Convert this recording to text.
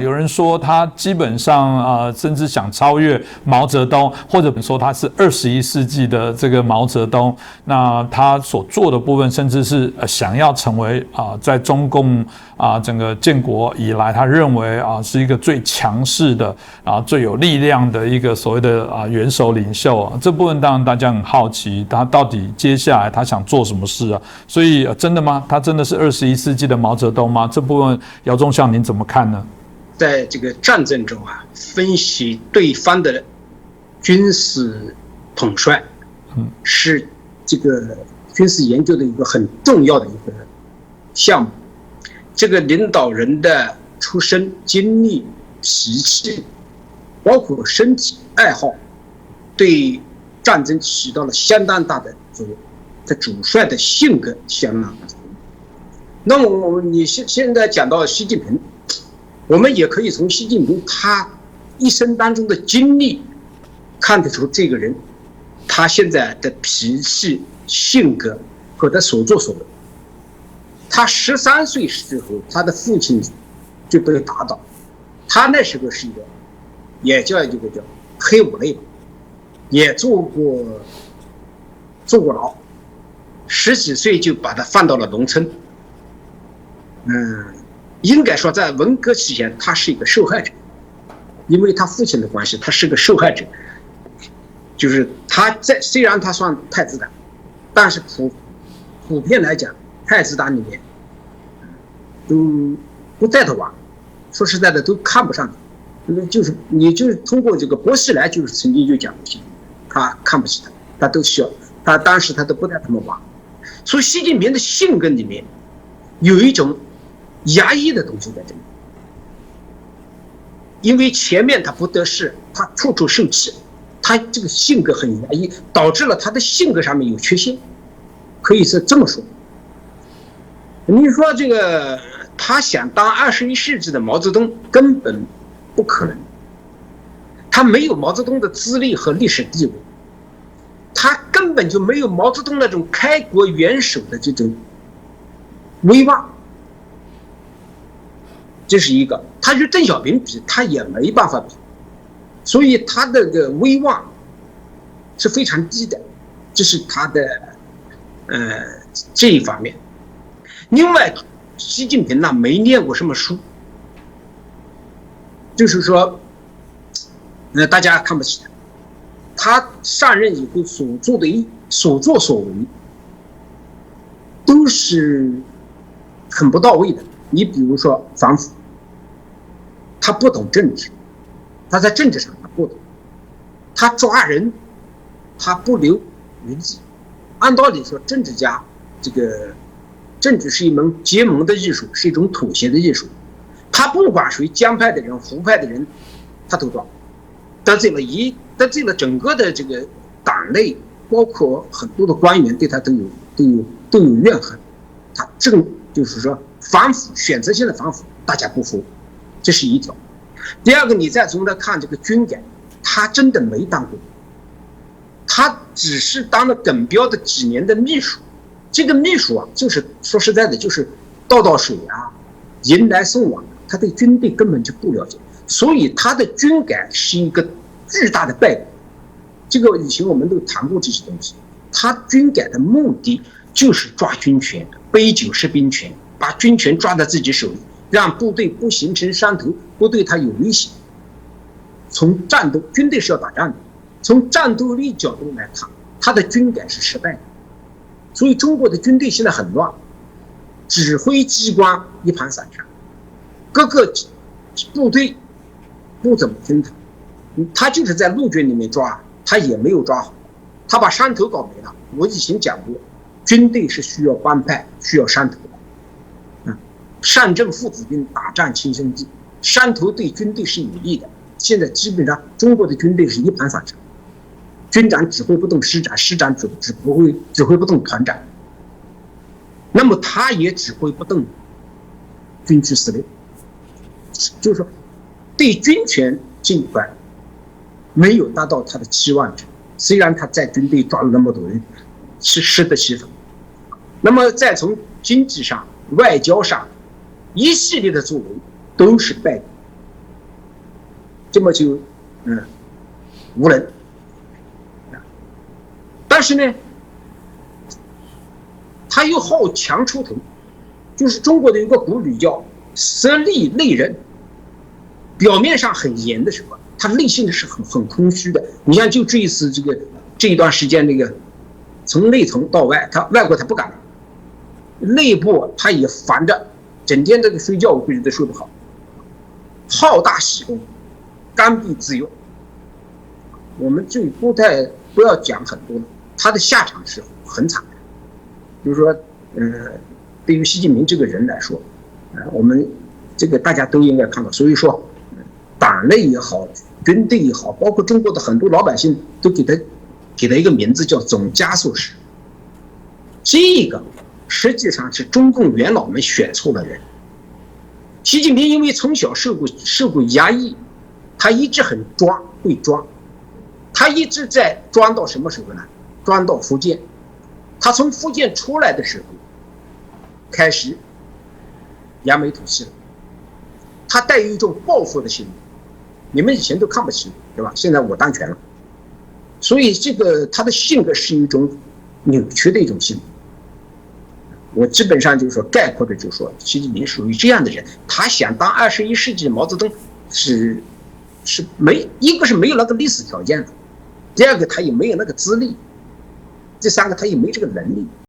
有人说他基本上甚至想超越毛泽东，或者说他是21世纪的这个毛泽东。那他所做的部分，甚至是想要成为在中共整个建国以来，他认为是一个最强势的最有力量的一个所谓的元首领袖。这部分当然大家很好奇，他到底接下来他想做什么事啊？所以真的吗？他真的是21世纪的毛泽东吗？这部分姚宗孝您怎么看呢？在这个战争中分析对方的军事统帅，是这个军事研究的一个很重要的一个项目。这个领导人的出身、经历、脾气，包括身体爱好，对战争起到了相当大的作用。这主帅的性格相当大。那么你现在讲到习近平。我们也可以从习近平他一生当中的经历看得出这个人他现在的脾气、性格和他所作所为。他13岁时候，他的父亲就被打倒，他那时候是一个也叫这个叫黑五类吧，也坐过牢，10几岁就把他放到了农村，应该说，在文革期间，他是一个受害者，因为他父亲的关系，他是个受害者。就是他虽然他算太子党，但是普遍来讲，太子党里面都不带他玩，说实在的都看不上他。就是通过这个薄熙来，就是曾经就讲过，他看不起他，他都笑，他当时他都不带他们玩。所以习近平的性格里面有一种压抑的东西在这里，因为前面他不得势，他处处受气，他这个性格很压抑，导致了他的性格上面有缺陷，可以是这么说。你说这个他想当21世纪的毛泽东根本不可能，他没有毛泽东的资历和历史地位，他根本就没有毛泽东那种开国元首的这种威望。这是一个，他与邓小平比，他也没办法比，所以他的这个威望是非常低的，这是他的这一方面。另外，习近平呢没念过什么书，就是说，大家看不起他。他上任以后所作所为，都是很不到位的。你比如说反腐。他不懂政治，他在政治上他不懂，他抓人，他不留余地。按道理说，政治家这个政治是一门结盟的艺术，是一种妥协的艺术。他不管属于江派的人、胡派的人，他都抓，得罪了整个的这个党内，包括很多的官员对他都有怨恨。他就是说反腐，选择性的反腐，大家不服。这是一条。第二个，你再从这看这个军改，他真的没当过，他只是当了耿飚的几年的秘书。这个秘书就是说实在的，就是倒水迎来送往，他对军队根本就不了解，所以他的军改是一个巨大的败笔。这个以前我们都谈过这些东西。他军改的目的就是抓军权，杯酒释兵权，把军权抓在自己手里。让部队不形成山头，不对他有威胁。从战斗，军队是要打仗的，从战斗力角度来看，他的军改是失败的。所以中国的军队现在很乱，指挥机关一盘散沙，各个部队不怎么听他，他就是在陆军里面抓，他也没有抓好，他把山头搞没了。我以前讲过，军队是需要帮派，需要山头的。上阵父子兵，打仗亲兄弟，山头对军队是有利的。现在基本上中国的军队是一盘散沙，军长指挥不动师长，师长指挥不动团长，那么他也指挥不动军区司令。就是说，对军权这一块没有达到他的期望值。虽然他在军队抓了那么多人，是适得其反。那么再从经济上、外交上一系列的作为都是败笔。这么就无能。但是呢，他又好强出头，就是中国的有个古语叫色厉内荏，表面上很严的时候，他内心是很空虚的。你像就这一次这一段时间，从内层到外，外国他不敢，内部他也烦着，整天这个睡觉我估计都睡不好，好大喜功，刚愎自用。我们就不要讲很多了，他的下场是很惨的。就是说，对于习近平这个人来说，我们这个大家都应该看到。所以说，党内也好，军队也好，包括中国的很多老百姓都给他一个名字叫总加速师。这个实际上是中共元老们选错了人。习近平因为从小受过压抑，他一直很会装，他一直在装到什么时候呢？装到福建。他从福建出来的时候，开始扬眉吐气了。他带有一种报复的心理，你们以前都看不起我，对吧？现在我当权了，所以他的性格是一种扭曲的一种性格。我基本上就是说概括的，就是说习近平属于这样的人，他想当21世纪的毛泽东一个是没有那个历史条件的，第二个他也没有那个资历。第三个，他也没这个能力。